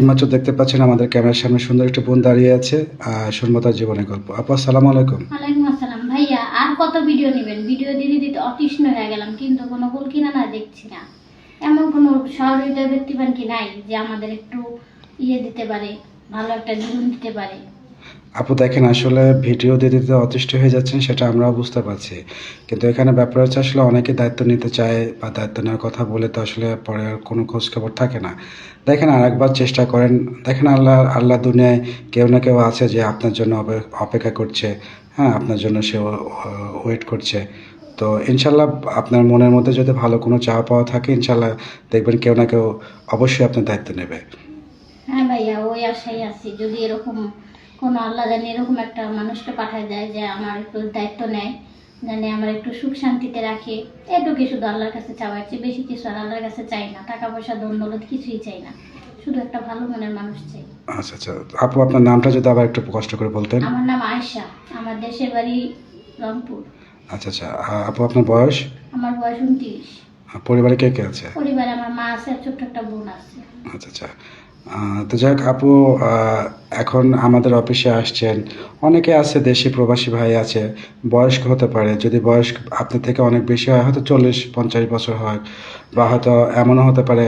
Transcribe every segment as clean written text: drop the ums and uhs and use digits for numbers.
এইমাত্র দেখতে পাচ্ছেন আমাদের ক্যামেরার সামনে সুন্দর একটা বোন দাঁড়িয়ে আছে। শুনবো তার জীবনের গল্প। আপু আসসালামু আলাইকুম। ওয়ালাইকুম আসসালাম। ভাইয়া আর কত ভিডিও নেবেন? ভিডিও দিতে দিতে অতৃষ্ণ হয়ে গেলাম, কিন্তু কোনো কুল কিনারা দেখছি না। এমন কোনো সহৃদয় ব্যক্তিবান কি নাই যে আমাদের একটু দিতে পারে, ভালো একটা জীবন দিতে পারে? আপু দেখেন, আসলে ভিডিও দিতে দিতে অতিষ্ঠ হয়ে যাচ্ছেন সেটা আমরাও বুঝতে পারছি, কিন্তু এখানে ব্যাপার হচ্ছে আসলে অনেকে দায়িত্ব নিতে চায় বা দায়িত্ব নেওয়ার কথা বলে তো আসলে পরে আর কোনো খোঁজ খবর থাকে না। দেখেন, আরেকবার চেষ্টা করেন। দেখেন, আল্লাহ দুনিয়ায় কেউ না কেউ আছে যে আপনার জন্য অপেক্ষা করছে। হ্যাঁ, আপনার জন্য সে ওয়েট করছে। তো ইনশাল্লাহ আপনার মনের মধ্যে যদি ভালো কোনো চাওয়া পাওয়া থাকে, ইনশাল্লাহ দেখবেন কেউ না কেউ অবশ্যই আপনার দায়িত্ব নেবে। হ্যাঁ ভাইয়া, ওই আশাই আছি। যদি এরকম কোনো আল্লাহ জানি এরকম একটা মানুষকে পাঠায় যায় যে আমার একটু দায়িত্ব নেয়, জানি আমার একটু সুখ শান্তিতে রাখে, এটুকু শুধু আল্লাহর কাছে চাওয়ার চেয়ে বেশি কিছু আর আল্লাহর কাছে চাই না। টাকা পয়সা ধন দৌলত কিছুই চাই না, শুধু একটা ভালো মনের মানুষ চাই। আচ্ছা আচ্ছা, আপু আপনার নামটা যদি আবার একটু কষ্ট করে বলতেন। আমার নাম আয়েশা, আমার দেশের বাড়ি রংপুর। আচ্ছা আচ্ছা, আপু আপনার বয়স? আমার বয়স 29। পরিবারে কে কে আছে? পরিবারে আমার মা আছে আর ছোট্ট একটা বোন আছে। আচ্ছা আচ্ছা, তো যাই হোক আপু, এখন আমাদের অফিসে আসছেন, অনেকে আছে দেশি প্রবাসী ভাই আছে, বয়স্ক হতে পারে। যদি বয়স আপনার থেকে অনেক বেশি হয়, হয়তো 40-50 বছর হয়, বা হয়তো এমনও হতে পারে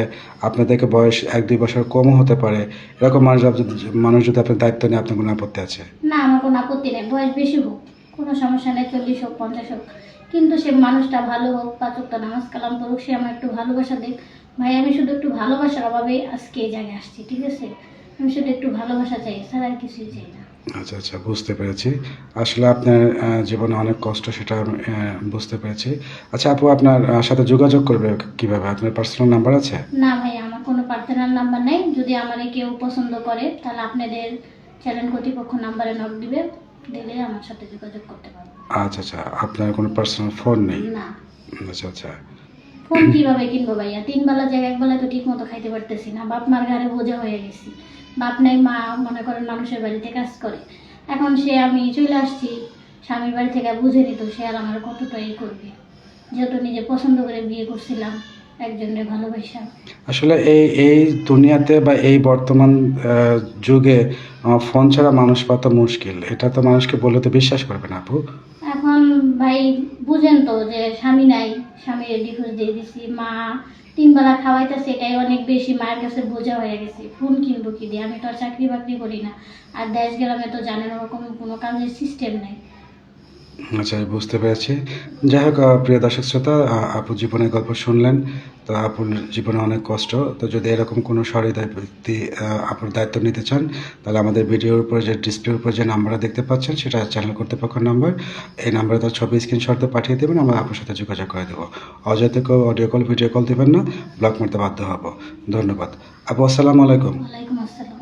আপনার থেকে বয়স 1-2 বছর কমও হতে পারে। এরকম মানুষ যদি আপনার দায়িত্ব নেয়, আপনার কোনো আপত্তি আছে? না, আমার কোনো আপত্তি নেই, বয়স বেশি হোক, কোনো সমস্যা নেই, 40 হোক 50 হোক, কিন্তু সে মানুষটা ভালো হোক, 5 ওয়াক্ত নামাজ কালাম পড়ুক, সে আমার একটু ভালোবাসা দেখ। ভাই, আমি শুধু একটু ভালোবাসার অভাবে আজকে এই জায়গায় আসছি, ঠিক আছে? আমি শুধু একটু ভালোবাসা চাই, স্যার, আর কিছুই চাই না। আচ্ছা আচ্ছা, বুঝতে পেরেছি। আসলে আপনার জীবনে অনেক কষ্ট, সেটা আমি বুঝতে পেরেছি। আচ্ছা আপু, আপনার সাথে যোগাযোগ করবে কিভাবে? আপনার পার্সোনাল নাম্বার আছে? না ভাই, আমার কোনো পার্সোনাল নাম্বার নেই। যদি আমারে কেউ পছন্দ করে তাহলে আপনাদের চ্যানেল কর্তৃপক্ষ নাম্বারে নক দিবে, দিলে আমার সাথে যোগাযোগ করতে পারবে। আচ্ছা আচ্ছা, আপনার কোনো পার্সোনাল ফোন নেই? না। আচ্ছা আচ্ছা। ফোন কিভাবে কিনবো ভাইয়া? 3 বেলা জায়গায় 1 বেলা তো ঠিক মতো খাইতে পারতেছি না, বাপ মার ঘাড়ে বোঝা হয়ে গেছি। বাপ নাই, মা মনে করেন মানুষের বাড়িতে কাজ করে। এখন সে, আমি চলে আসছি স্বামীর বাড়ি থেকে, বুঝে নিত সে আর আমার কতটা করবে, যেহেতু নিজে পছন্দ করে বিয়ে করছিলাম একজনের ভালোবাসা। আসলে এই এই দুনিয়াতে বা এই বর্তমান যুগে ফোন ছাড়া মানুষ পাওয়া মুশকিল। এটা তো মানুষকে বলে তো বিশ্বাস করবে না আপু। এখন ভাই, বুঝেন তো যে স্বামী নাই, স্বামীর ডিভোর্স দিয়ে দিছি, মা 3 বেলা খাওয়াইতেছে, এটাই অনেক বেশি মায়ের কাছে বোঝা হয়ে গেছে। ফোন কিনবো কি দিয়ে? আমি তো আর চাকরি বাকরি করি না, আর দেশ গ্রামে তো জানেন ওরকম কোনো কাজের সিস্টেম নাই। আচ্ছা, বুঝতে পেরেছি। যাই হোক, প্রিয় দর্শক শ্রোতা, আপু জীবনের গল্প শুনলেন। তো আপুর জীবনে অনেক কষ্ট। তো যদি এরকম কোনো সহৃদয় ব্যক্তি আপুর দায়িত্ব নিতে চান, তাহলে আমাদের ভিডিওর উপরে যে ডিসপ্লের উপরে যে নাম্বারটা দেখতে পাচ্ছেন, সেটা চ্যানেল কর্তৃপক্ষের নাম্বার। এই নাম্বারে তার ছবি স্ক্রিনশট দিয়ে পাঠিয়ে দেবেন, আমরা আপুর সাথে যোগাযোগ করে দেবো। অযথা কেউ অডিও কল ভিডিও কল দেবেন না, ব্লক মারতে বাধ্য হব। ধন্যবাদ আপু, আসসালামু আলাইকুম। ওয়ালাইকুম আসসালাম।